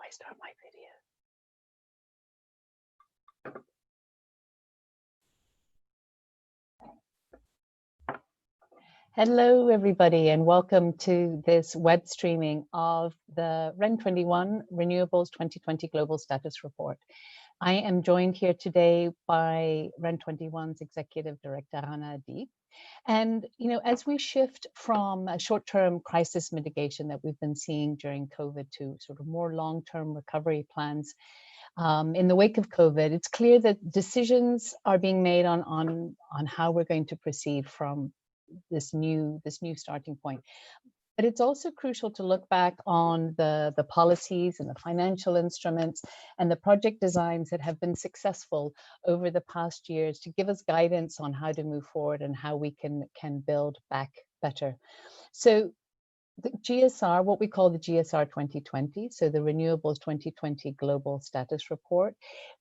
I start my video? Hello, everybody, and welcome to this web streaming of the REN21 Renewables 2020 Global Status Report. I am joined here today by REN21's Executive Director, Rana Adib. And, as we shift from a short-term crisis mitigation that we've been seeing during COVID to sort of more long-term recovery plans, in the wake of COVID, it's clear that decisions are being made on how we're going to proceed from this new starting point. But it's also crucial to look back on the policies and the financial instruments and the project designs that have been successful over the past years to give us guidance on how to move forward and how we can build back better. So the GSR, what we call the GSR 2020, so the Renewables 2020 Global Status Report,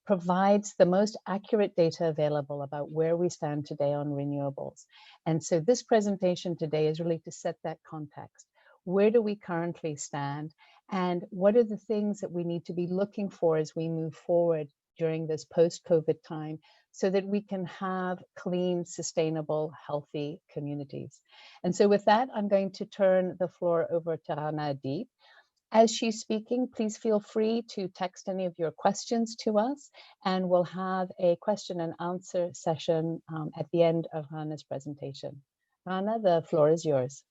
provides the most accurate data available about where we stand today on renewables. And so this presentation today is really to set that context. Where do we currently stand? And what are the things that we need to be looking for as we move forward during this post-COVID time so that we can have clean, sustainable, healthy communities? And so with that, I'm going to turn the floor over to Rana Adib. As she's speaking, please feel free to text any of your questions to us, and we'll have a question and answer session at the end of Rana's presentation. Rana, the floor is yours.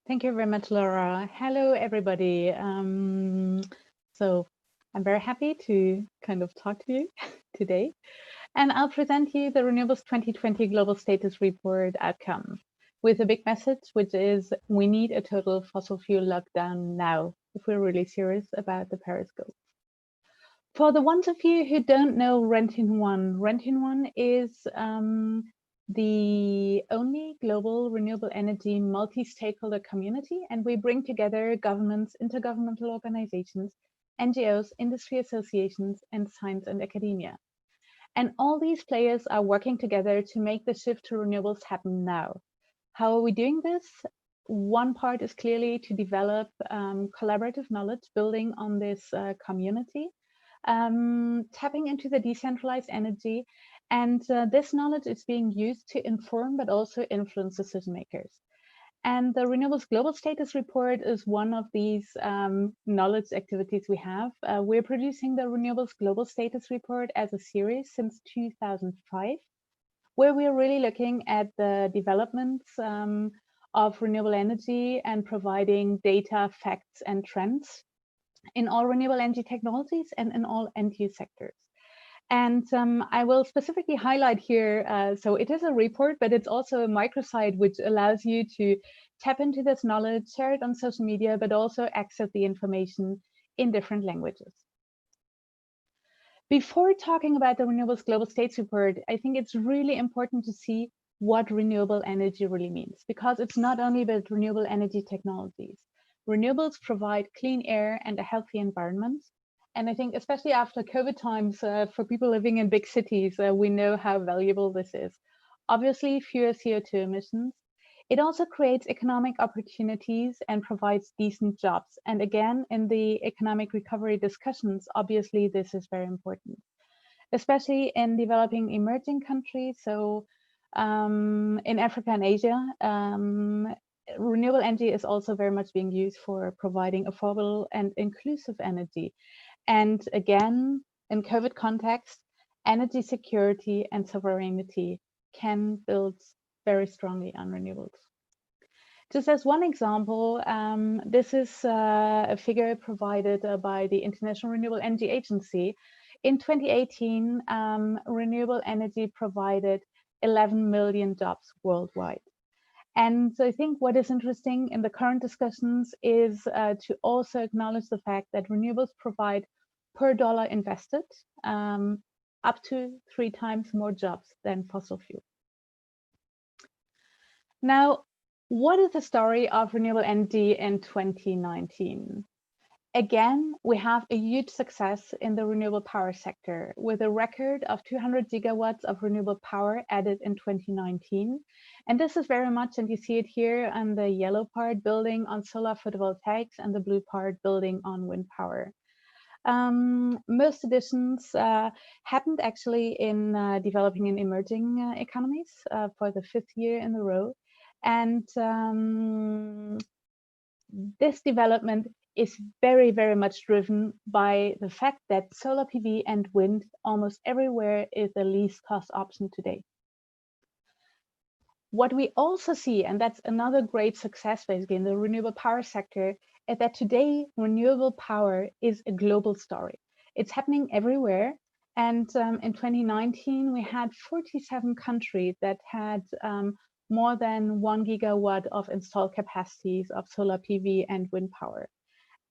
Thank you very much, Laura. Hello, everybody. So I'm very happy to kind of talk to you today. And I'll present you the Renewables 2020 Global Status Report outcome with a big message, which is we need a total fossil fuel lockdown now if we're really serious about the Paris goals. For the ones of you who don't know REN21 is the only global renewable energy multi-stakeholder community, and we bring together governments, intergovernmental organizations, NGOs, industry associations, and science and academia. And all these players are working together to make the shift to renewables happen now. How are we doing this? One part is clearly to develop collaborative knowledge, building on this community, tapping into the decentralized energy. And this knowledge is being used to inform, but also influence decision makers. And the Renewables Global Status Report is one of these knowledge activities we have. We're producing the Renewables Global Status Report as a series since 2005, where we're really looking at the developments of renewable energy and providing data, facts, and trends in all renewable energy technologies and in all end-use sectors. And I will specifically highlight here, so it is a report, but it's also a microsite which allows you to tap into this knowledge, share it on social media, but also access the information in different languages. Before talking about the Renewables Global Status Report, I think it's really important to see what renewable energy really means, because it's not only about renewable energy technologies. Renewables provide clean air and a healthy environment. And I think especially after COVID times, for people living in big cities, we know how valuable this is. Obviously, fewer CO2 emissions. It also creates economic opportunities and provides decent jobs. And again, in the economic recovery discussions, obviously, this is very important, especially in developing emerging countries. So in Africa and Asia, renewable energy is also very much being used for providing affordable and inclusive energy. And again, in COVID context, energy security and sovereignty can build very strongly on renewables. Just as one example, this is a figure provided by the International Renewable Energy Agency. In 2018, renewable energy provided 11 million jobs worldwide. And so I think what is interesting in the current discussions is to also acknowledge the fact that renewables provide per dollar invested up to 3 times more jobs than fossil fuel. Now, what is the story of renewable energy in 2019? Again, we have a huge success in the renewable power sector with a record of 200 gigawatts of renewable power added in 2019. And this is very much, and you see it here on the yellow part, building on solar photovoltaics, and the blue part building on wind power. Most additions happened actually in developing and emerging economies for the 5th year in a row. And this development is very, very much driven by the fact that solar PV and wind almost everywhere is the least cost option today. What we also see, and that's another great success basically in the renewable power sector, is that today renewable power is a global story. It's happening everywhere. And in 2019, we had 47 countries that had more than 1 gigawatt of installed capacities of solar PV and wind power.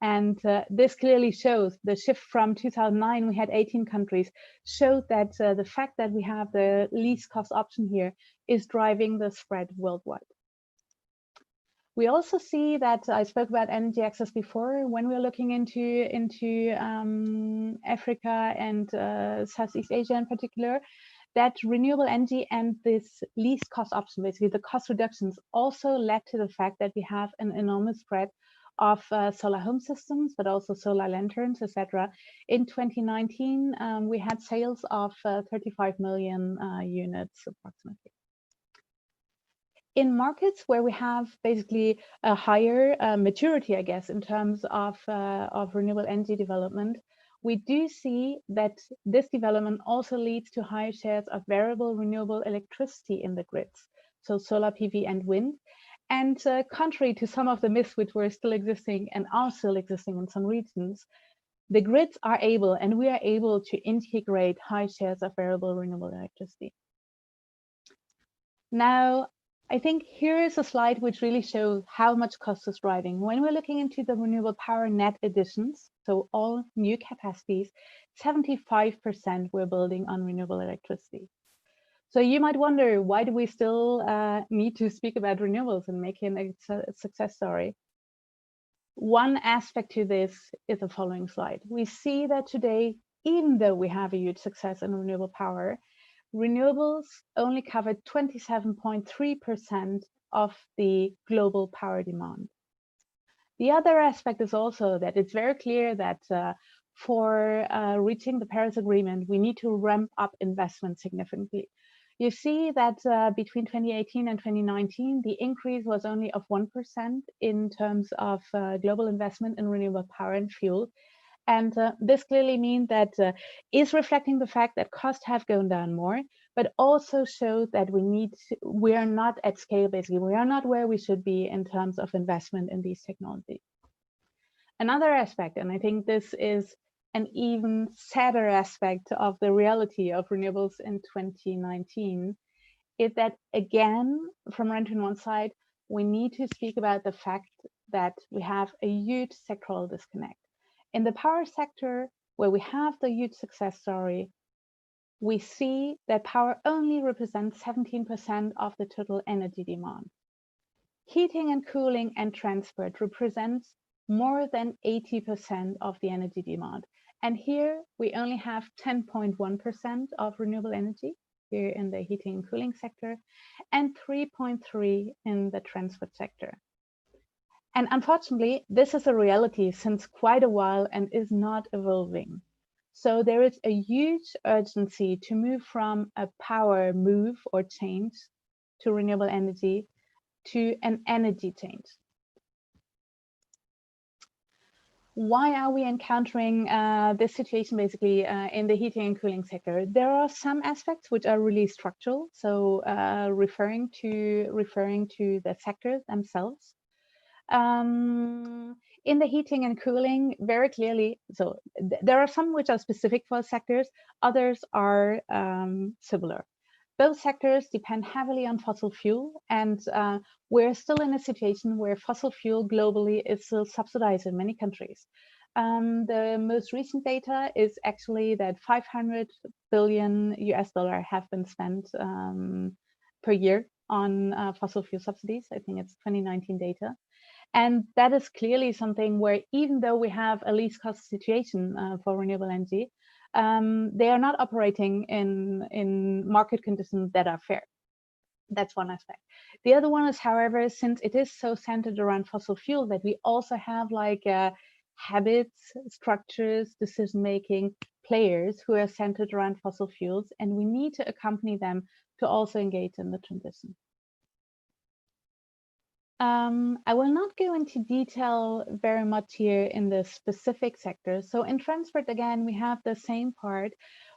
And this clearly shows the shift from 2009, we had 18 countries, showed that the fact that we have the least cost option here is driving the spread worldwide. We also see that I spoke about energy access before. When we're looking into Africa and Southeast Asia in particular, that renewable energy and this least cost option, basically the cost reductions, also led to the fact that we have an enormous spread of solar home systems, but also solar lanterns, etc. In 2019, we had sales of 35 million units approximately. In markets where we have basically a higher maturity, I guess, in terms of renewable energy development, we do see that this development also leads to higher shares of variable renewable electricity in the grids, so solar PV and wind. And contrary to some of the myths which were still existing and are still existing in some regions, the grids are able, and we are able to integrate high shares of variable renewable electricity. Now, I think here is a slide which really shows how much cost is driving. When we're looking into the renewable power net additions, so all new capacities, 75% we're building on renewable electricity. So you might wonder, why do we still need to speak about renewables and make it a success story? One aspect to this is the following slide. We see that today, even though we have a huge success in renewable power, renewables only cover 27.3% of the global power demand. The other aspect is also that it's very clear that for reaching the Paris Agreement, we need to ramp up investment significantly. You see that between 2018 and 2019, the increase was only of 1% in terms of global investment in renewable power and fuel. And this clearly means that is reflecting the fact that costs have gone down more, but also shows that we are not at scale, basically. We are not where we should be in terms of investment in these technologies. Another aspect, and I think this is an even sadder aspect of the reality of renewables in 2019, is that, again, from REN 21 side, we need to speak about the fact that we have a huge sectoral disconnect. In the power sector, where we have the huge success story, we see that power only represents 17% of the total energy demand. Heating and cooling and transport represents more than 80% of the energy demand. And here we only have 10.1% of renewable energy here in the heating and cooling sector, and 3.3% in the transport sector. And unfortunately, this is a reality since quite a while and is not evolving. So there is a huge urgency to move from a power move or change to renewable energy to an energy change. Why are we encountering this situation basically in the heating and cooling sector? There are some aspects which are really structural, so referring to the sectors themselves. In the heating and cooling, very clearly, so there are some which are specific for sectors, others are similar. Both sectors depend heavily on fossil fuel, and we're still in a situation where fossil fuel globally is still subsidized in many countries. The most recent data is actually that 500 billion US dollar have been spent per year on fossil fuel subsidies. I think it's 2019 data. And that is clearly something where, even though we have a least cost situation for renewable energy, they are not operating in market conditions that are fair. That's one aspect. The other one is, however, since it is so centered around fossil fuel, that we also have like habits, structures, decision-making players who are centered around fossil fuels, and we need to accompany them to also engage in the transition. I will not go into detail very much here in the specific sectors. So in transport, again, we have the same part.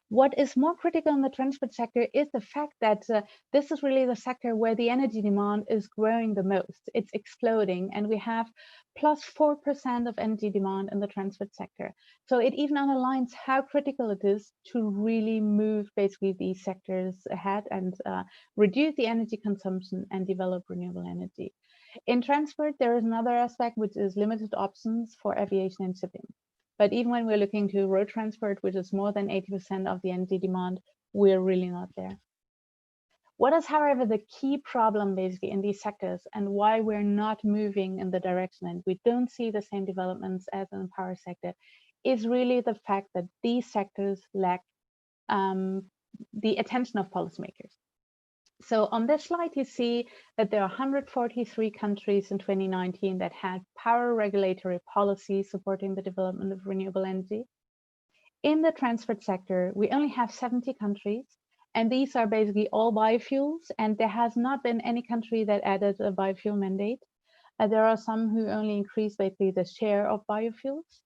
What is more critical in the transport sector is the fact that this is really the sector where the energy demand is growing the most. It's exploding, and we have plus 4% of energy demand in the transport sector. So it even underlines how critical it is to really move basically these sectors ahead and reduce the energy consumption and develop renewable energy. In transport, there is another aspect, which is limited options for aviation and shipping. But even when we're looking to road transport, which is more than 80% of the energy demand, we're really not there. What is, however, the key problem basically in these sectors, and why we're not moving in the direction and we don't see the same developments as in the power sector, is really the fact that these sectors lack the attention of policymakers. So on this slide, you see that there are 143 countries in 2019 that had power regulatory policies supporting the development of renewable energy. In the transport sector, we only have 70 countries, and these are basically all biofuels, and there has not been any country that added a biofuel mandate. There are some who only increase basically the share of biofuels.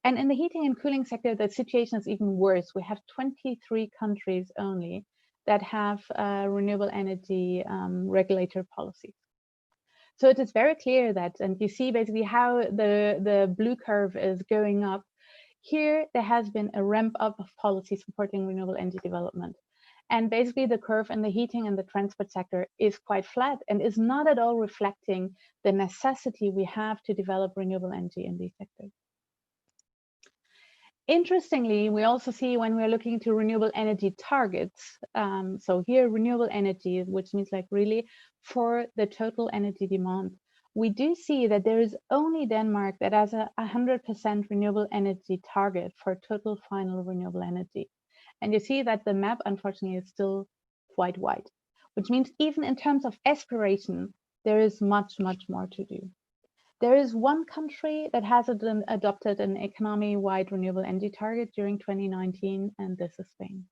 And in the heating and cooling sector, the situation is even worse. We have 23 countries only that have renewable energy regulatory policies. So it is very clear that, and you see basically how the blue curve is going up. Here, there has been a ramp up of policy supporting renewable energy development. And basically the curve in the heating and the transport sector is quite flat and is not at all reflecting the necessity we have to develop renewable energy in these sectors. Interestingly, we also see when we're looking to renewable energy targets, so here renewable energy, which means like really for the total energy demand, we do see that there is only Denmark that has a 100% renewable energy target for total final renewable energy. And you see that the map, unfortunately, is still quite wide, which means even in terms of aspiration, there is much, much more to do. There is one country that has adopted an economy-wide renewable energy target during 2019, and this is Spain.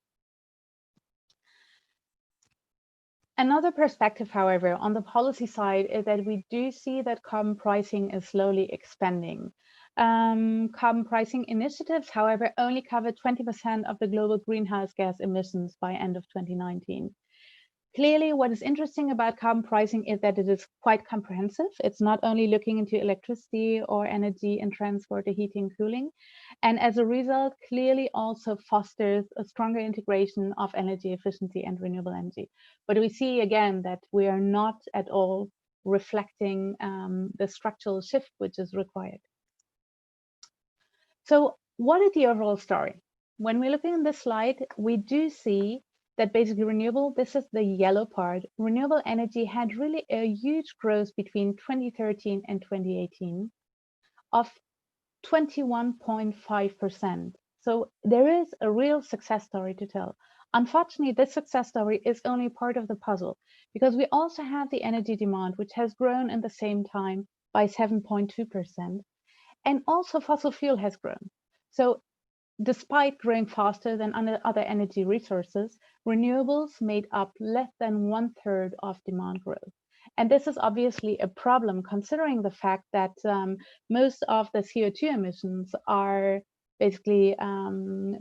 Another perspective, however, on the policy side is that we do see that carbon pricing is slowly expanding. Carbon pricing initiatives, however, only cover 20% of the global greenhouse gas emissions by end of 2019. Clearly, what is interesting about carbon pricing is that it is quite comprehensive. It's not only looking into electricity or energy in transport or heating, cooling, and as a result, clearly also fosters a stronger integration of energy efficiency and renewable energy. But we see again that we are not at all reflecting the structural shift which is required. So what is the overall story? When we're looking at this slide, we do see that basically renewable, this is the yellow part, renewable energy had really a huge growth between 2013 and 2018 of 21.5%. So there is a real success story to tell. Unfortunately, this success story is only part of the puzzle, because we also have the energy demand, which has grown in the same time by 7.2%. And also fossil fuel has grown. So despite growing faster than other energy resources, renewables made up less than 1/3 of demand growth. And this is obviously a problem, considering the fact that most of the CO2 emissions are basically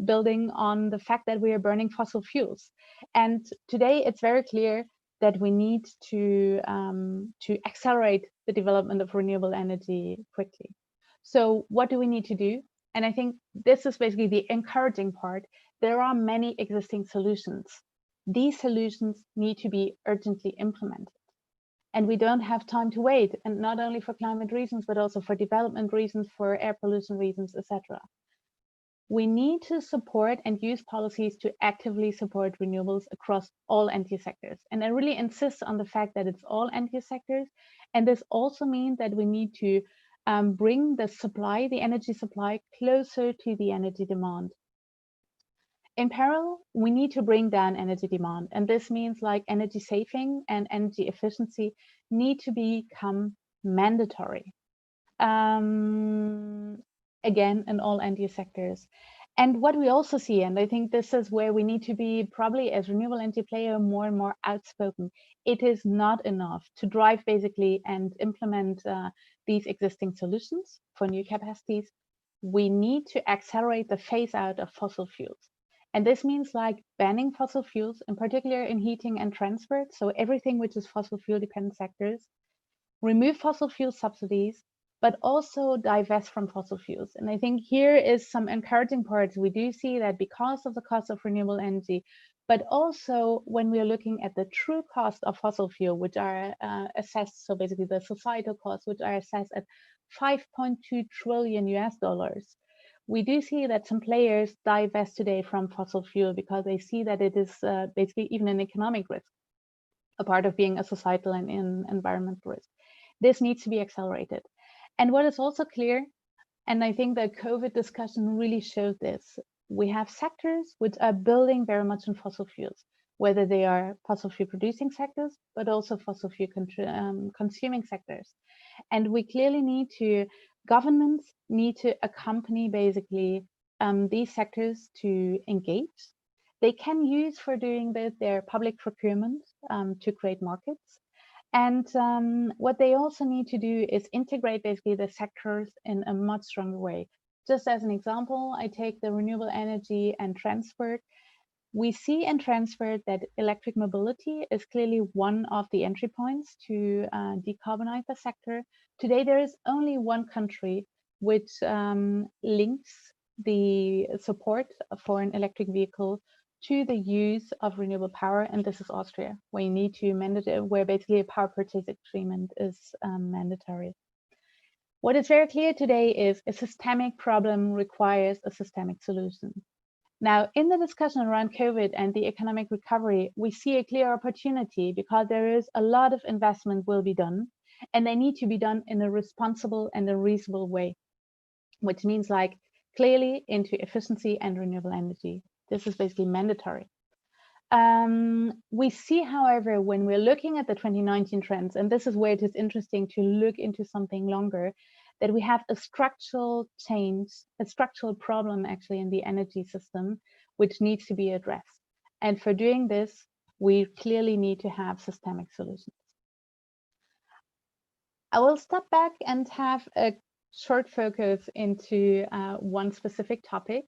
building on the fact that we are burning fossil fuels. And today it's very clear that we need to accelerate the development of renewable energy quickly. So what do we need to do? And I think this is basically the encouraging part. There are many existing solutions. These solutions need to be urgently implemented. And we don't have time to wait, and not only for climate reasons, but also for development reasons, for air pollution reasons, etc. We need to support and use policies to actively support renewables across all energy sectors. And I really insist on the fact that it's all energy sectors. And this also means that we need to bring the supply, the energy supply, closer to the energy demand. In parallel, we need to bring down energy demand. And this means like energy saving and energy efficiency need to become mandatory. Again, in all energy sectors. And what we also see, and I think this is where we need to be probably as renewable energy player more and more outspoken, it is not enough to drive basically and implement these existing solutions for new capacities. We need to accelerate the phase out of fossil fuels. And this means like banning fossil fuels, in particular in heating and transport. So everything which is fossil fuel dependent sectors, remove fossil fuel subsidies, but also divest from fossil fuels. And I think here is some encouraging parts. We do see that because of the cost of renewable energy, but also when we are looking at the true cost of fossil fuel, which are assessed, so basically the societal costs, which are assessed at 5.2 trillion US dollars. We do see that some players divest today from fossil fuel because they see that it is basically even an economic risk, a part of being a societal and environmental risk. This needs to be accelerated. And what is also clear, and I think the COVID discussion really showed this, we have sectors which are building very much on fossil fuels, whether they are fossil fuel producing sectors, but also fossil fuel consuming sectors. And we clearly need to, governments need to accompany basically these sectors to engage. They can use for doing this their public procurement to create markets. And what they also need to do is integrate basically the sectors in a much stronger way. Just as an example, I take the renewable energy and transport. We see in transport that electric mobility is clearly one of the entry points to decarbonize the sector. Today, there is only one country which links the support for an electric vehicle to the use of renewable power, and this is Austria, where you need to mandate, where basically a power purchase agreement is mandatory. What is very clear today is a systemic problem requires a systemic solution. Now, in the discussion around COVID and the economic recovery, we see a clear opportunity because there is a lot of investment will be done, and they need to be done in a responsible and a reasonable way, which means like clearly into efficiency and renewable energy. This is basically mandatory. We see, however, when we're looking at the 2019 trends, and this is where it is interesting to look into something longer, that we have a structural change, a structural problem actually in the energy system, which needs to be addressed. And for doing this, we clearly need to have systemic solutions. I will step back and have a short focus into one specific topic,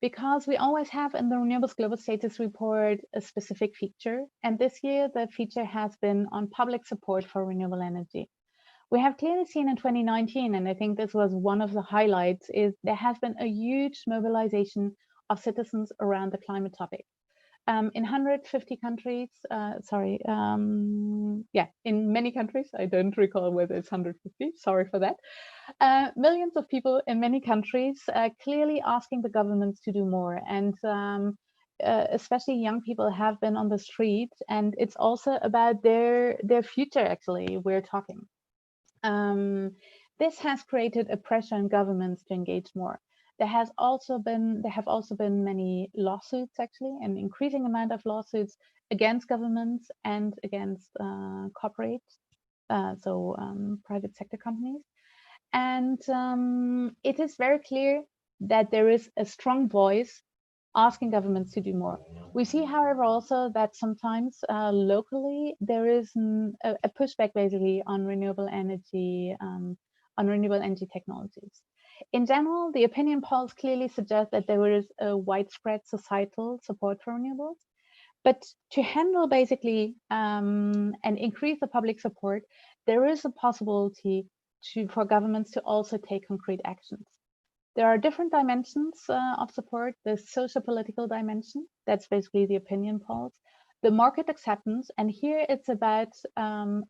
because we always have in the Renewables Global Status Report a specific feature. And this year, the feature has been on public support for renewable energy. We have clearly seen in 2019, and I think this was one of the highlights, is there has been a huge mobilization of citizens around the climate topic. In 150 countries, in many countries, I don't recall whether it's 150, sorry for that. Millions of people in many countries clearly asking the governments to do more. And especially young people have been on the street, and it's also about their future, actually, we're talking. This has created a pressure on governments to engage more. There have also been many lawsuits, actually, an increasing amount of lawsuits against governments and against corporates, private sector companies. And it is very clear that there is a strong voice asking governments to do more. We see, however, also that sometimes locally there is a pushback basically on renewable energy technologies. In general, the opinion polls clearly suggest that there is a widespread societal support for renewables. But to handle basically and increase the public support, there is a possibility for governments to also take concrete actions. There are different dimensions of support. The socio-political dimension, that's basically the opinion polls. The market acceptance, and here it's about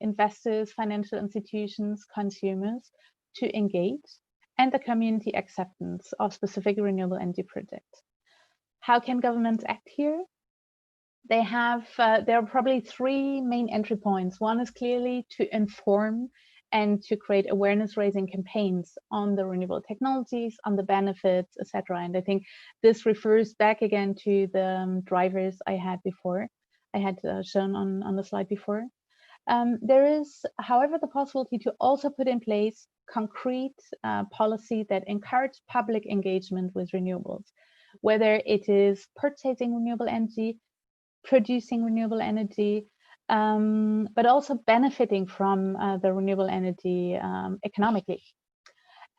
investors, financial institutions, consumers to engage. and the community acceptance of specific renewable energy projects. How can governments act here? They have, there are probably three main entry points. One is clearly to inform and to create awareness raising campaigns on the renewable technologies, on the benefits, etc. And I think this refers back again to the drivers I had before, I had shown on the slide before. There is, however, the possibility to also put in place concrete policy that encourage public engagement with renewables, whether it is purchasing renewable energy, producing renewable energy, but also benefiting from the renewable energy economically.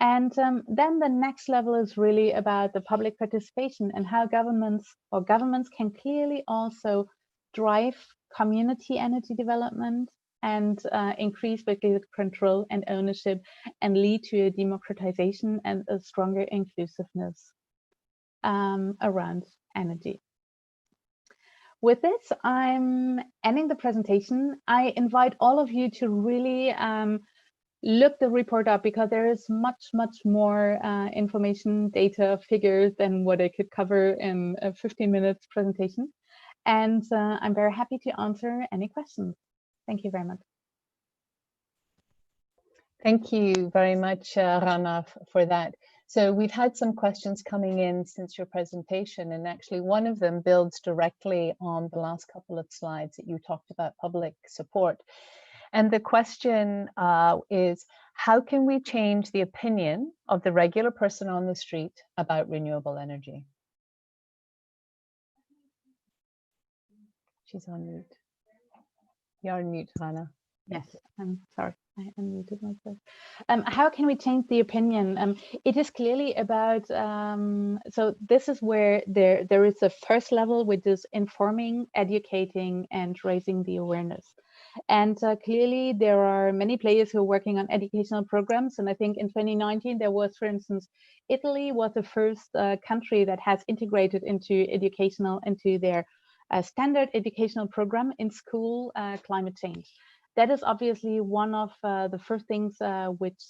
And then the next level is really about the public participation and how governments can clearly also drive community energy development and increase public control and ownership and lead to a democratization and a stronger inclusiveness around energy. With this, I'm ending the presentation. I invite all of you to really look the report up, because there is much more information, data, figures than what I could cover in a 15 minutes presentation. And I'm very happy to answer any questions. Thank you very much. Thank you very much, Rana, for that. So we've had some questions coming in since your presentation, and actually one of them builds directly on the last couple of slides that you talked about public support. And the question is, how can we change the opinion of the regular person on the street about renewable energy? She's on mute. You're on mute, Rana. Yes, I'm sorry, I unmuted myself. How can we change the opinion? It is clearly about, so this is where there is a first level, which is informing, educating, and raising the awareness. And clearly there are many players who are working on educational programs. And I think in 2019, there was, for instance, Italy was the first country that has integrated into their standard educational program in school climate change. That is obviously one of the first things which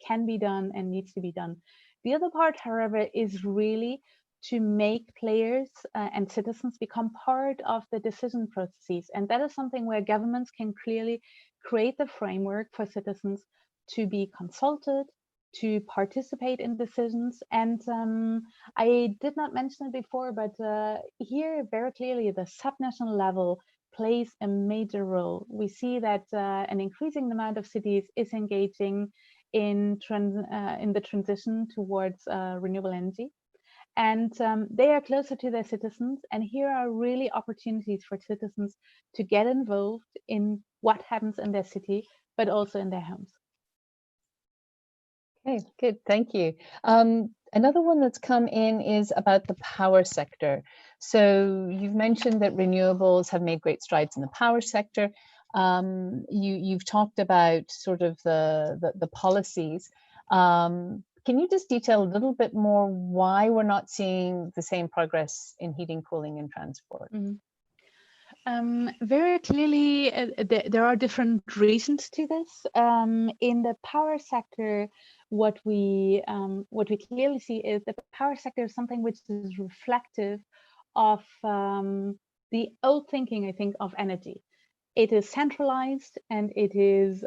can be done and needs to be done. The other part, however, is really to make players and citizens become part of the decision processes. And that is something where governments can clearly create the framework for citizens to be consulted, to participate in decisions. And I did not mention it before, but here very clearly the subnational level plays a major role. We see that an increasing amount of cities is engaging in the transition towards renewable energy. And they are closer to their citizens. And here are really opportunities for citizens to get involved in what happens in their city, but also in their homes. Okay, good, thank you. Another one that's come in is about the power sector. So you've mentioned that renewables have made great strides in the power sector. You've talked about sort of the policies. Can you just detail a little bit more why we're not seeing the same progress in heating, cooling, and transport? Mm-hmm. Very clearly, there are different reasons to this. In the power sector, what we clearly see is that the power sector is something which is reflective of the old thinking, I think, of energy. It is centralized and it is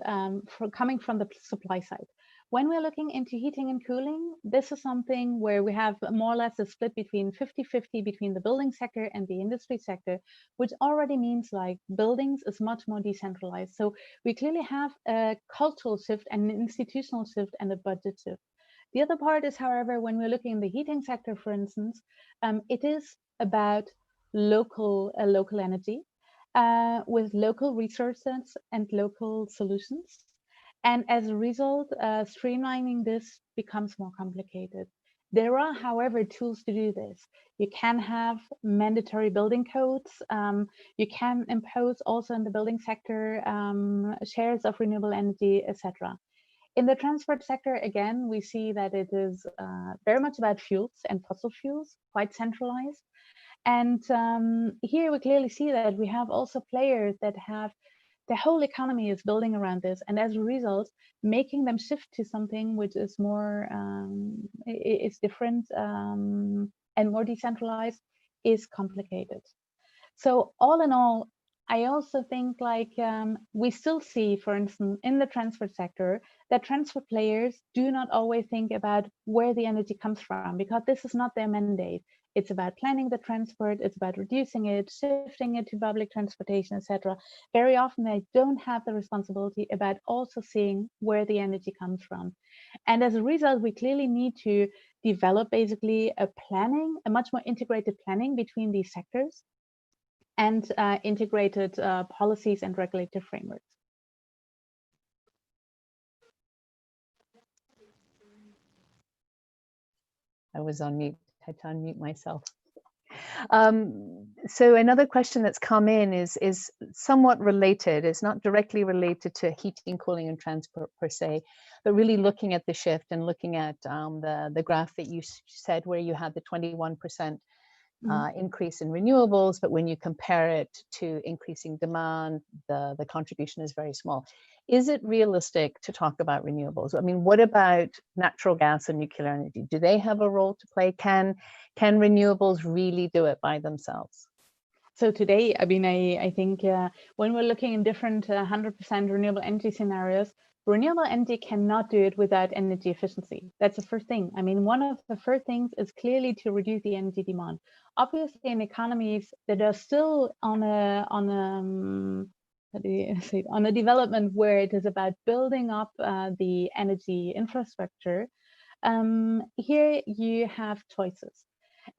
coming from the supply side. When we're looking into heating and cooling, this is something where we have more or less a split between 50-50 between the building sector and the industry sector, which already means like buildings is much more decentralized. So we clearly have a cultural shift and an institutional shift and a budget shift. The other part is, however, when we're looking in the heating sector, for instance, it is about local energy with local resources and local solutions. And as a result, streamlining this becomes more complicated. There are, however, tools to do this. You can have mandatory building codes. You can impose also in the building sector shares of renewable energy, etc. In the transport sector, again, we see that it is very much about fuels and fossil fuels, quite centralized. And here we clearly see that we have also players that have the whole economy is building around this, and as a result, making them shift to something which is more is different and more decentralized is complicated. So all in all, I also think like we still see, for instance, in the transport sector, that transport players do not always think about where the energy comes from, because this is not their mandate. It's about planning the transport, it's about reducing it, shifting it to public transportation, etc. Very often they don't have the responsibility about also seeing where the energy comes from. And as a result, we clearly need to develop basically a much more integrated planning between these sectors, and integrated policies and regulative frameworks. I was on mute. I had to unmute myself. So another question that's come in is somewhat related. It's not directly related to heating, cooling, and transport per se, but really looking at the shift and looking at the graph that you said where you had the 21% increase in renewables, but when you compare it to increasing demand, the contribution is very small. Is it realistic to talk about renewables? I mean, what about natural gas and nuclear energy? Do they have a role to play? Can renewables really do it by themselves? So today, I mean, I think when we're looking in different 100% renewable energy scenarios, renewable energy cannot do it without energy efficiency. That's the first thing. I mean, one of the first things is clearly to reduce the energy demand. Obviously, in economies that are still on a development where it is about building up the energy infrastructure, here you have choices.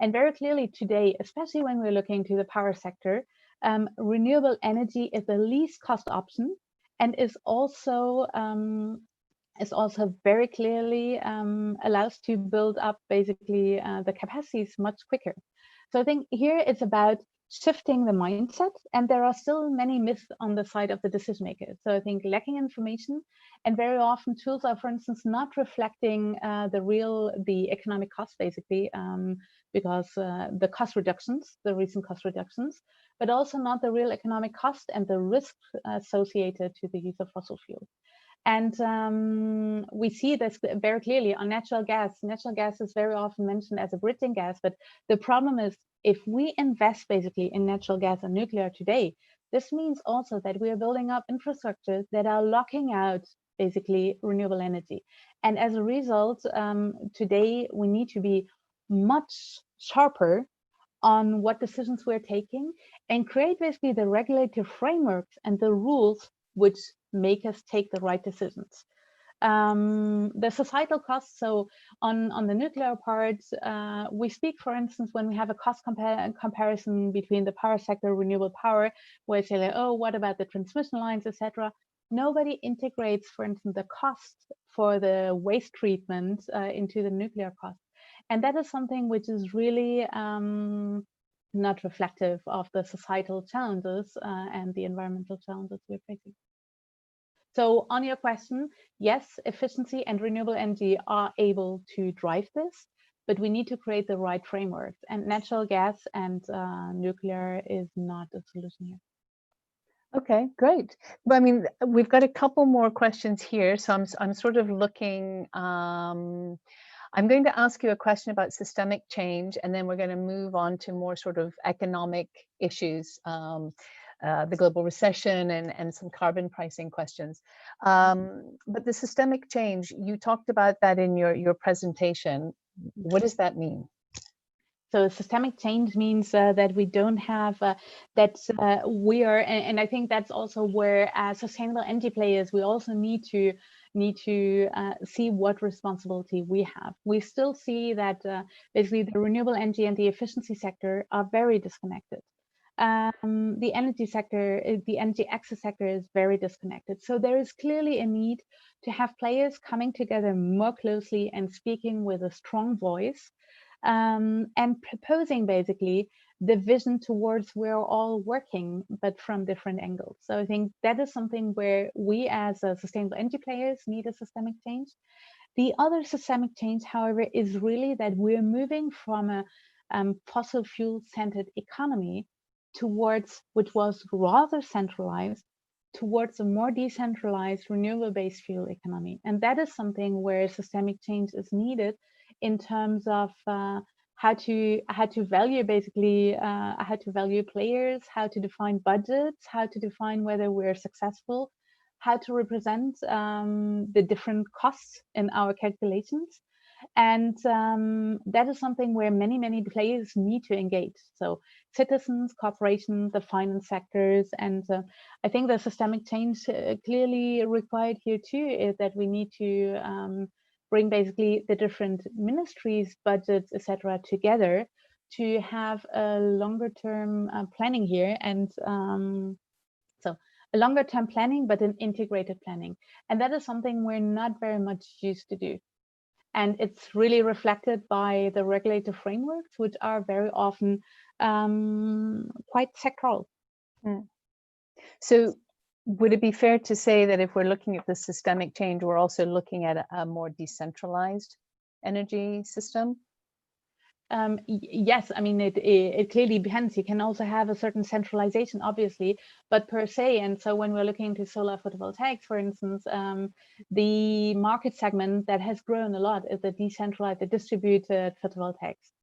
And very clearly today, especially when we're looking to the power sector, renewable energy is the least cost option, and is also very clearly allows to build up basically the capacities much quicker. So I think here it's about shifting the mindset, and there are still many myths on the side of the decision makers. So I think lacking information, and very often tools are, for instance, not reflecting the economic cost basically, because the recent cost reductions, but also not the real economic cost and the risk associated to the use of fossil fuel. And we see this very clearly on natural gas. Natural gas is very often mentioned as a bridging gas, but the problem is, if we invest basically in natural gas and nuclear today, this means also that we are building up infrastructures that are locking out basically renewable energy. And as a result, today we need to be much sharper on what decisions we're taking, and create basically the regulative frameworks and the rules which make us take the right decisions. The societal costs, so on the nuclear part, we speak, for instance, when we have a cost comparison between the power sector, renewable power, where they say like, oh, what about the transmission lines, etc. Nobody integrates, for instance, the cost for the waste treatment into the nuclear cost. And that is something which is really not reflective of the societal challenges and the environmental challenges we're facing. So on your question, yes, efficiency and renewable energy are able to drive this, but we need to create the right frameworks, and natural gas and nuclear is not a solution here. Okay, great. But I mean, we've got a couple more questions here, so I'm sort of looking. I'm going to ask you a question about systemic change, and then we're going to move on to more sort of economic issues, the global recession and some carbon pricing questions. But the systemic change, you talked about that in your presentation. What does that mean? So systemic change means that we don't have we are, and I think that's also where as sustainable energy players, we also need to see what responsibility we have. We still see that basically the renewable energy and the efficiency sector are very disconnected. The energy sector, the energy access sector is very disconnected. So there is clearly a need to have players coming together more closely and speaking with a strong voice, and proposing basically the vision towards where we're all working, but from different angles. So I think that is something where we as sustainable energy players need a systemic change. The other systemic change, however, is really that we're moving from a fossil fuel centered economy towards, which was rather centralized, towards a more decentralized, renewable-based fuel economy. And that is something where systemic change is needed in terms of how to value basically how to value players, how to define budgets, how to define whether we're successful, how to represent the different costs in our calculations. And that is something where many players need to engage. So citizens, corporations, the finance sectors, and I think the systemic change clearly required here too is that we need to bring basically the different ministries, budgets, etc., together to have a longer term planning here, and so a longer term planning, but an integrated planning. And that is something we're not very much used to do. And it's really reflected by the regulator frameworks, which are very often quite sectoral. So would it be fair to say that if we're looking at the systemic change, we're also looking at a more decentralized energy system? Yes, I mean, it clearly depends. You can also have a certain centralization, obviously, but per se. And so when we're looking into solar photovoltaics, for instance, the market segment that has grown a lot is the decentralized, the distributed photovoltaics.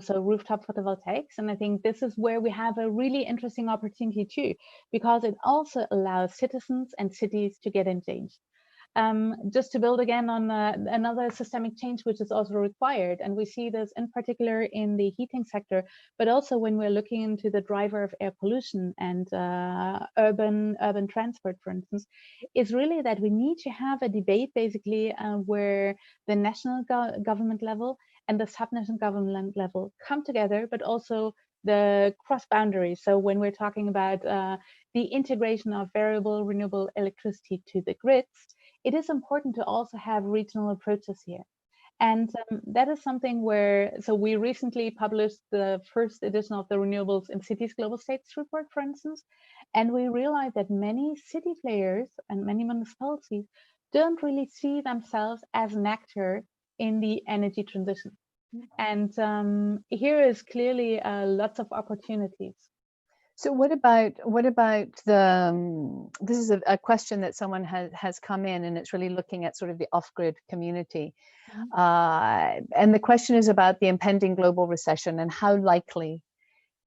So rooftop photovoltaics. And I think this is where we have a really interesting opportunity too, because it also allows citizens and cities to get engaged. Just to build again on another systemic change which is also required, and we see this in particular in the heating sector, but also when we're looking into the driver of air pollution and urban transport, for instance, is really that we need to have a debate basically where the national government level and the subnational government level come together, but also the cross boundaries. So when we're talking about the integration of variable renewable electricity to the grids, it is important to also have regional approaches here. And that is something where, so we recently published the first edition of the Renewables in Cities Global States report, for instance, and we realized that many city players and many municipalities don't really see themselves as an actor in the energy transition. And here is clearly lots of opportunities. So what about the, this is a question that someone has come in, and it's really looking at sort of the off-grid community. And the question is about the impending global recession and how likely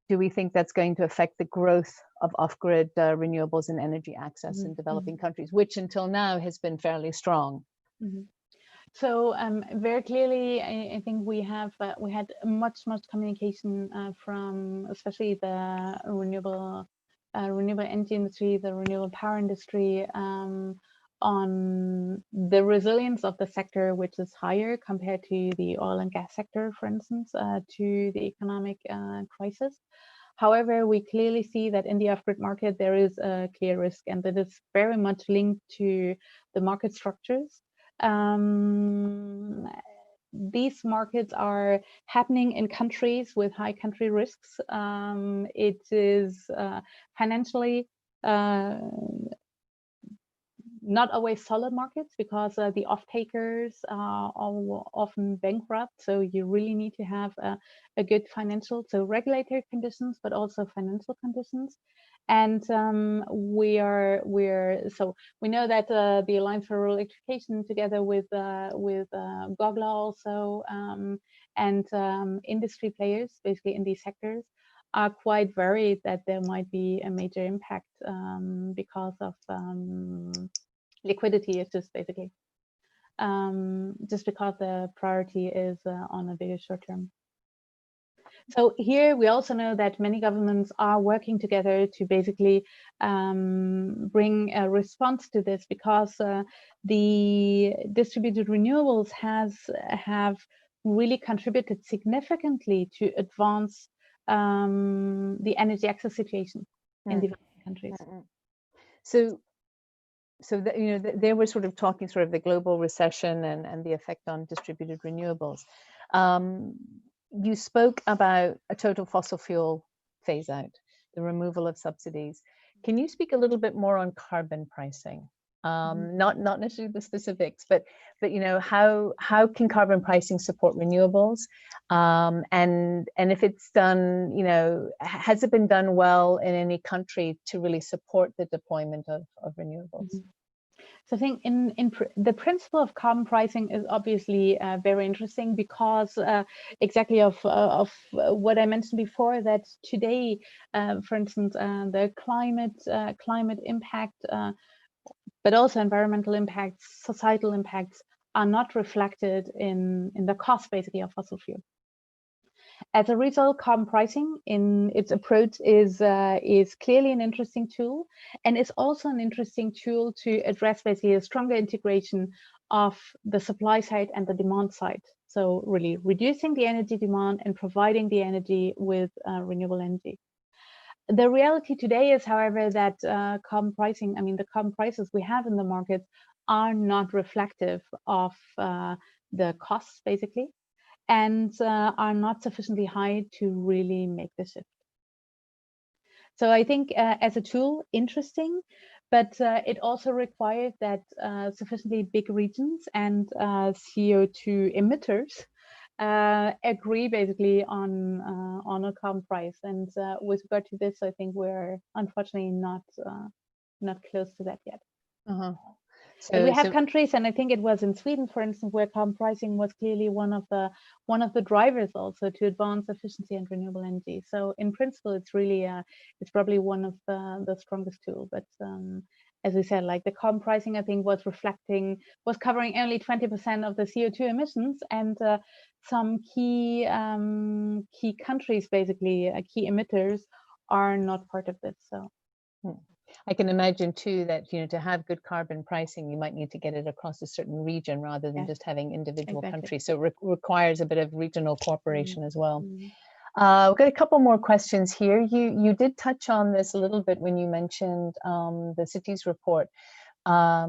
do we think that's going to affect the growth of off-grid renewables and energy access in developing countries, which until now has been fairly strong. So very clearly, I think we had much communication from especially the renewable energy industry, the renewable power industry, on the resilience of the sector, which is higher compared to the oil and gas sector, for instance, to the economic crisis. However, we clearly see that in the off-grid market, there is a clear risk, and that is very much linked to the market structures. These markets are happening in countries with high country risks. It is financially not always solid markets, because the off-takers are often bankrupt. So you really need to have a good financial, so regulatory conditions, but also financial conditions. And so we know that the Alliance for Rural Electrification, together with GOGLA also, and industry players, basically in these sectors, are quite worried that there might be a major impact because of liquidity issues, basically, just because the priority is on a bigger short term. So here we also know that many governments are working together to basically bring a response to this, because the distributed renewables have really contributed significantly to advance the energy access situation in developing countries. So they were sort of talking sort of the global recession and the effect on distributed renewables. You spoke about a total fossil fuel phase out, the removal of subsidies. Can you speak a little bit more on carbon pricing? not necessarily the specifics, but you know, how can carbon pricing support renewables, and if it's done, you know, has it been done well in any country to really support the deployment of renewables? So I think the principle of carbon pricing is obviously very interesting because exactly of what I mentioned before, that today, for instance, the climate impact, but also environmental impacts, societal impacts are not reflected in the cost basically of fossil fuel. As a result, carbon pricing in its approach is clearly an interesting tool, and is also an interesting tool to address basically a stronger integration of the supply side and the demand side. So really reducing the energy demand and providing the energy with renewable energy. The reality today is, however, that carbon pricing, I mean, the carbon prices we have in the market are not reflective of the costs basically, and are not sufficiently high to really make the shift. So I think as a tool, interesting, but it also requires that sufficiently big regions and CO2 emitters agree basically on a carbon price. And with regard to this, I think we're unfortunately not close to that yet. So we have countries, and I think it was in Sweden, for instance, where carbon pricing was clearly one of the drivers also to advance efficiency and renewable energy. So in principle, it's really it's probably one of the strongest tools. But as we said, like the carbon pricing, I think was covering only 20% of the CO2 emissions, and some key countries, basically key emitters, are not part of this. So. I can imagine too that, you know, to have good carbon pricing, you might need to get it across a certain region rather than just having individual countries. So it requires a bit of regional cooperation as well. We've got a couple more questions here. You did touch on this a little bit when you mentioned the cities report. But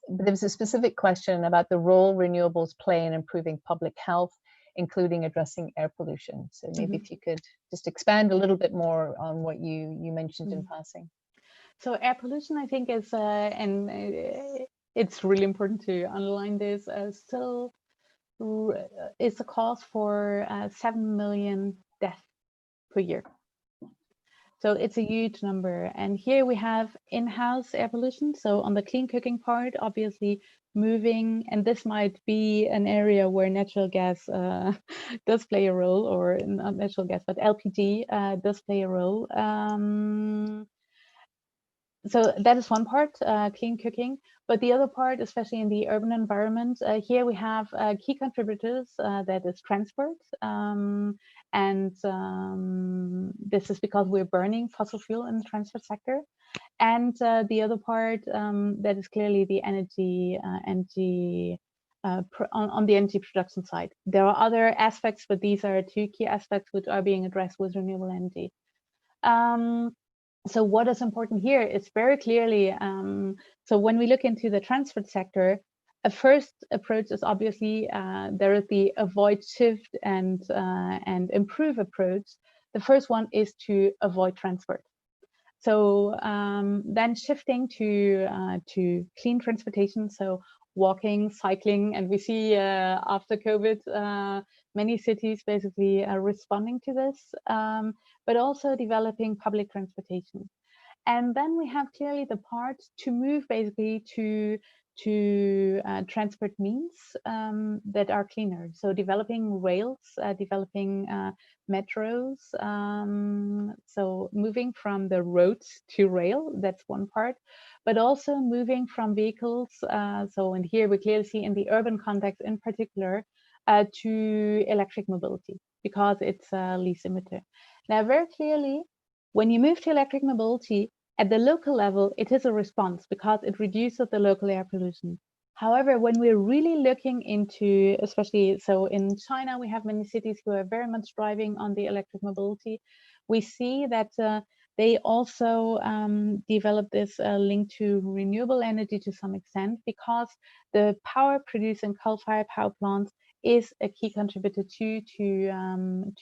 there was a specific question about the role renewables play in improving public health, including addressing air pollution. So maybe if you could just expand a little bit more on what you mentioned in passing. So air pollution, I think, is, and it's really important to underline this, still is a cause for 7 million deaths per year. So it's a huge number. And here we have in-house air pollution. So on the clean cooking part, obviously moving, and this might be an area where natural gas does play a role, or not natural gas, but LPG does play a role. So that is one part, clean cooking. But the other part, especially in the urban environment, here we have key contributors, that is transport. This is because we're burning fossil fuel in the transport sector. And the other part, that is clearly the energy, on the energy production side. There are other aspects, but these are two key aspects which are being addressed with renewable energy. So what is important here is very clearly, so when we look into the transport sector, a first approach is obviously there is the avoid, shift, and improve approach. The first one is to avoid transport. So then shifting to clean transportation, so walking, cycling, and we see after COVID, many cities basically are responding to this, but also developing public transportation. And then we have clearly the part to move basically to transport means that are cleaner. So developing rails, developing metros. So moving from the road to rail, that's one part, but also moving from vehicles. So and here we clearly see in the urban context in particular to electric mobility, because it's a least emitter. Now, very clearly, when you move to electric mobility, at the local level, it is a response because it reduces the local air pollution. However, when we're really looking into, especially so in China, we have many cities who are very much driving on the electric mobility. We see that they also develop this link to renewable energy to some extent, because the power produced in coal-fired power plants is a key contributor to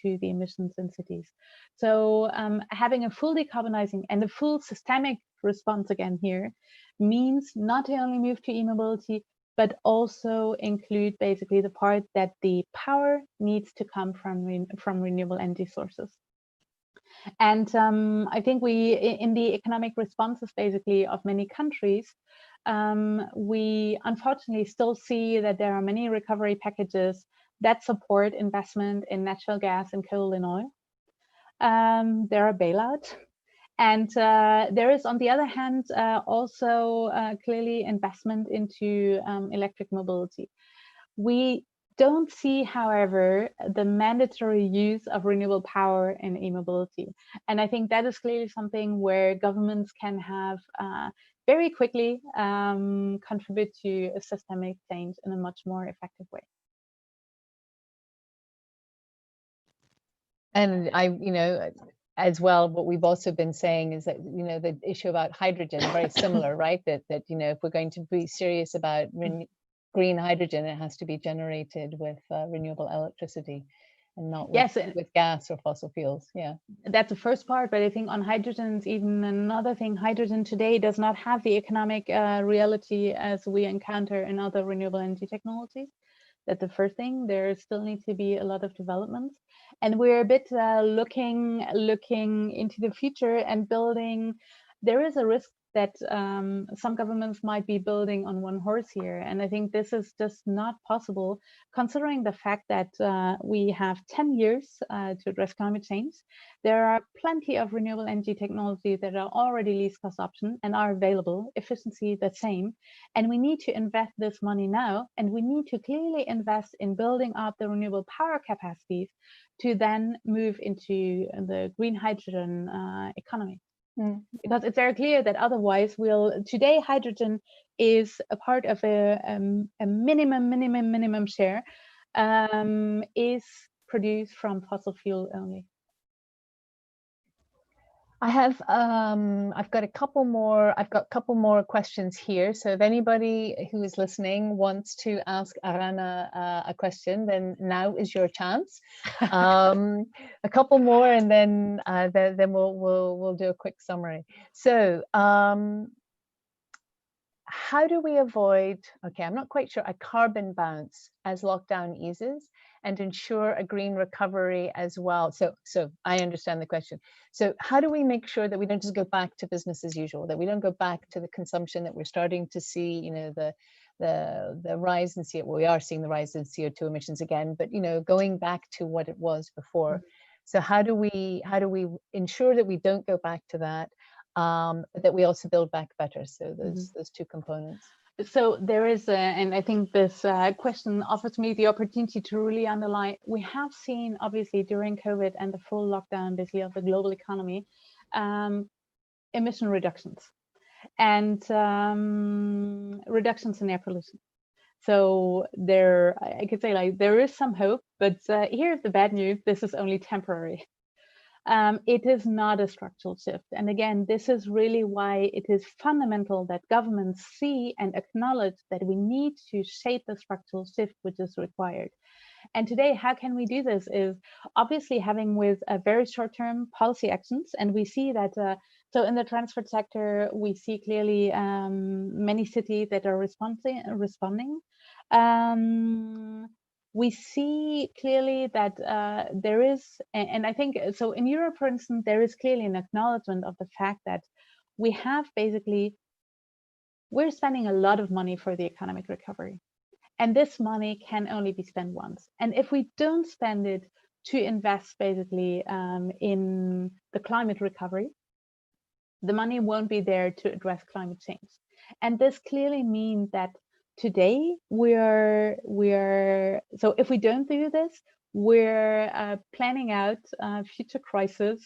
the emissions in cities. So having a full decarbonizing and a full systemic response again here means not to only move to e-mobility, but also include basically the part that the power needs to come from renewable energy sources. And I think in the economic responses basically of many countries, we unfortunately still see that there are many recovery packages that support investment in natural gas and coal and oil. There are bailouts. And there is, on the other hand, also clearly investment into electric mobility. We don't see, however, the mandatory use of renewable power in e-mobility. And I think that is clearly something where governments can have very quickly contribute to a systemic change in a much more effective way. And as well, what we've also been saying is that, the issue about hydrogen, very similar, right? That if we're going to be serious about green hydrogen, it has to be generated with renewable electricity and not with gas or fossil fuels. Yeah, that's the first part. But I think on hydrogen is even another thing. Hydrogen today does not have the economic reality as we encounter in other renewable energy technologies. That's the first thing. There still needs to be a lot of developments, and we're a bit looking into the future and building. There is a risk that some governments might be building on one horse here, and I think this is just not possible, considering the fact that we have 10 years to address climate change. There are plenty of renewable energy technologies that are already least cost option and are available, efficiency the same, and we need to invest this money now, and we need to clearly invest in building up the renewable power capacities to then move into the green hydrogen economy. Because it's very clear that otherwise today hydrogen is a part of a minimum share is produced from fossil fuel only. I've got a couple more questions here. So if anybody who is listening wants to ask Rana a question, then now is your chance. A couple more, and then we'll do a quick summary. So how do we avoid, I'm not quite sure, a carbon bounce as lockdown eases and ensure a green recovery as well? So I understand the question. So how do we make sure that we don't just go back to business as usual, that we don't go back to the consumption that we're starting to see, the rise in CO2, well, we are seeing the rise in CO2 emissions again, but going back to what it was before. So how do we ensure that we don't go back to that? But that we also build back better. So those two components. So there is, and I think this question offers me the opportunity to really underline, we have seen obviously during COVID and the full lockdown basically of the global economy, emission reductions and reductions in air pollution. So I could say there is some hope, but here's the bad news, this is only temporary. It is not a structural shift. And again, this is really why it is fundamental that governments see and acknowledge that we need to shape the structural shift which is required. And today, how can we do this is obviously having with very short-term policy actions. And we see that, so in the transport sector, we see clearly many cities that are responding. We see clearly that there is, and I think, so in Europe, for instance, there is clearly an acknowledgement of the fact that we have basically, we're spending a lot of money for the economic recovery. And this money can only be spent once. And if we don't spend it to invest basically in the climate recovery, the money won't be there to address climate change. And this clearly means that today so if we don't do this, we're planning out future crises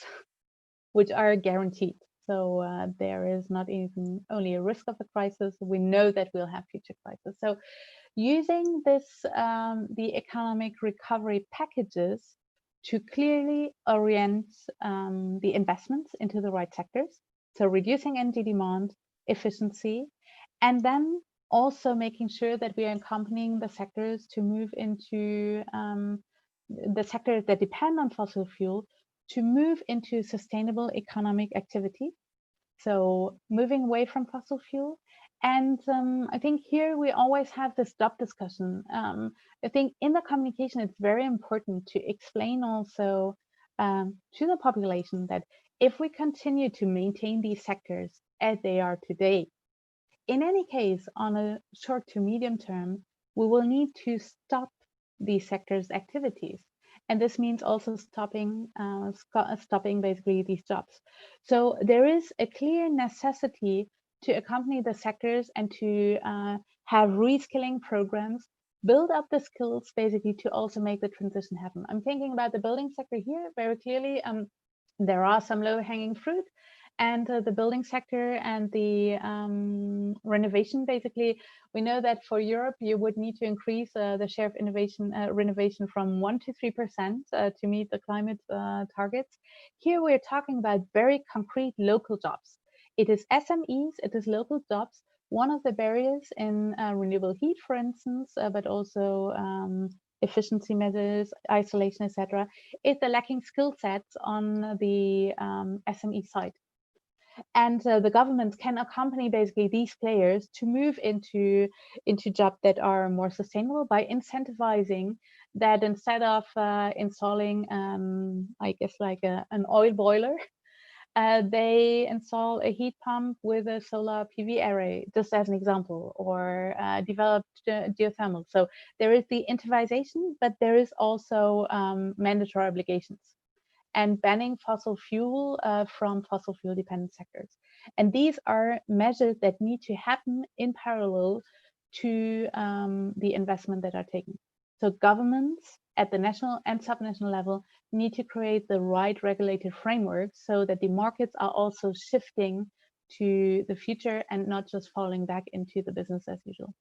which are guaranteed. So there is not even only a risk of a crisis, we know that we'll have future crises. So using this the economic recovery packages to clearly orient the investments into the right sectors, so reducing energy demand, efficiency, and then also making sure that we are accompanying the sectors to move into the sectors that depend on fossil fuel to move into sustainable economic activity. So moving away from fossil fuel. And I think here we always have this job discussion. I think in the communication, it's very important to explain also to the population that if we continue to maintain these sectors as they are today, in any case, on a short to medium term, we will need to stop these sectors' activities. And this means also stopping basically these jobs. So there is a clear necessity to accompany the sectors and to have reskilling programs, build up the skills basically to also make the transition happen. I'm thinking about the building sector here very clearly. There are some low-hanging fruit, and the building sector and the renovation, basically, we know that for Europe, you would need to increase the share of renovation from 1% to 3% to meet the climate targets. Here, we're talking about very concrete local jobs. It is SMEs, it is local jobs. One of the barriers in renewable heat, for instance, but also efficiency measures, isolation, etc., is the lacking skill sets on the SME side. And the governments can accompany basically these players to move into jobs that are more sustainable by incentivizing that instead of installing, I guess, like an oil boiler, they install a heat pump with a solar PV array, just as an example, or develop geothermal. So there is the incentivization, but there is also mandatory obligations and banning fossil fuel from fossil fuel dependent sectors. And these are measures that need to happen in parallel to the investment that are taken. So governments at the national and subnational level need to create the right regulated framework so that the markets are also shifting to the future and not just falling back into the business as usual.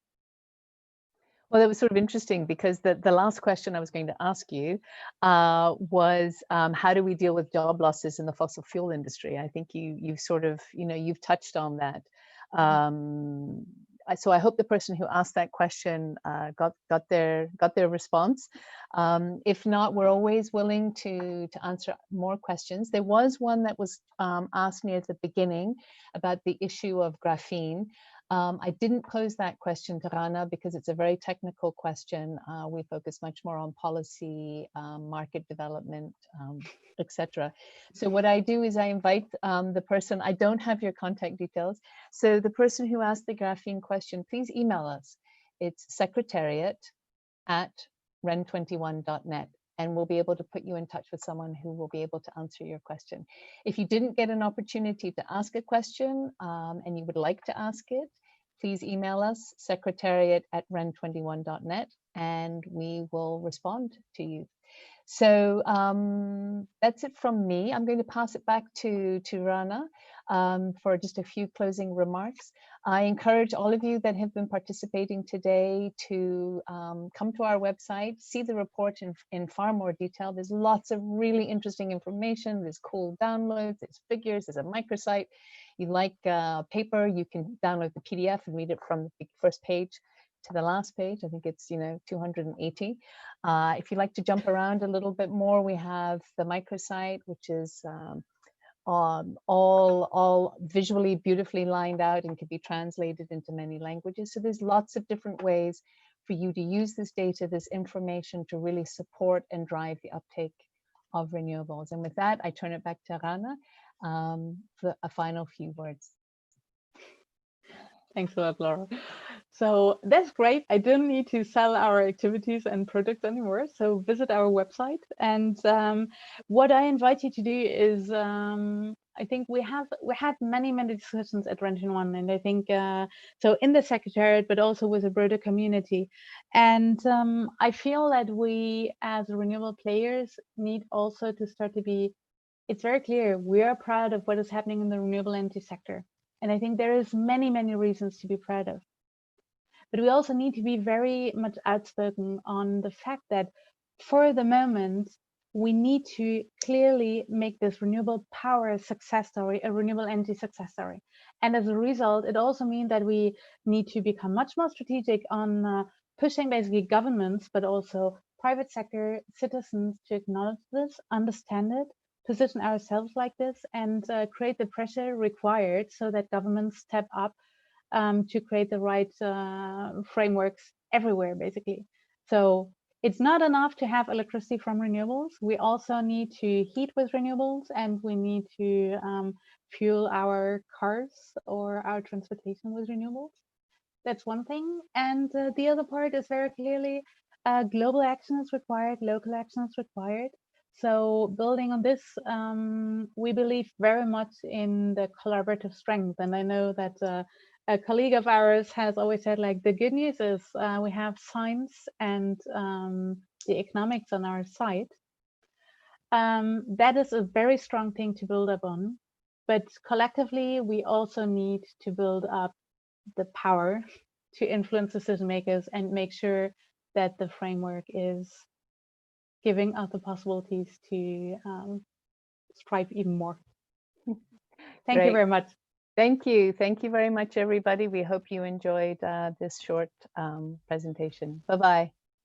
Well, that was sort of interesting because the last question I was going to ask you was how do we deal with job losses in the fossil fuel industry? I think you've sort of, you've touched on that. So I hope the person who asked that question got their response. If not, we're always willing to answer more questions. There was one that was asked me at the beginning about the issue of graphene. I didn't pose that question to Rana because it's a very technical question. We focus much more on policy, market development, etc. So what I do is I invite the person, I don't have your contact details. So the person who asked the graphene question, please email us. It's secretariat@ren21.net. And we'll be able to put you in touch with someone who will be able to answer your question. If you didn't get an opportunity to ask a question and you would like to ask it, please email us, secretariat@ren21.net, and we will respond to you. So that's it from me. I'm going to pass it back to Rana for just a few closing remarks. I encourage all of you that have been participating today to come to our website, see the report in far more detail. There's lots of really interesting information. There's cool downloads, there's figures, there's a microsite. You like paper, you can download the PDF and read it from the first page to the last page. I think it's 280. If you like to jump around a little bit more, we have the microsite, which is all visually beautifully lined out and can be translated into many languages. So there's lots of different ways for you to use this data, this information, to really support and drive the uptake of renewables. And with that, I turn it back to Rana for a final few words. Thanks a lot, Laura. So that's great. I don't need to sell our activities and products anymore. So visit our website. And what I invite you to do is, I think we had many discussions at Ren21, and I think so in the Secretariat, but also with a broader community. And I feel that we, as renewable players, need also to start to be. It's very clear we are proud of what is happening in the renewable energy sector. And I think there is many reasons to be proud of. But we also need to be very much outspoken on the fact that for the moment, we need to clearly make this renewable power success story a renewable energy success story. And as a result, it also means that we need to become much more strategic on pushing basically governments, but also private sector, citizens to acknowledge this, understand it, position ourselves like this, and create the pressure required so that governments step up to create the right frameworks everywhere, basically. So it's not enough to have electricity from renewables. We also need to heat with renewables, and we need to fuel our cars or our transportation with renewables. That's one thing. And the other part is very clearly global action is required, local action is required. So building on this, we believe very much in the collaborative strength. And I know that a colleague of ours has always said, like, the good news is we have science and the economics on our side. That is a very strong thing to build up on. But collectively, we also need to build up the power to influence decision makers and make sure that the framework is giving us the possibilities to strive even more. Thank you very much. Thank you. Thank you very much, everybody. We hope you enjoyed this short presentation. Bye-bye.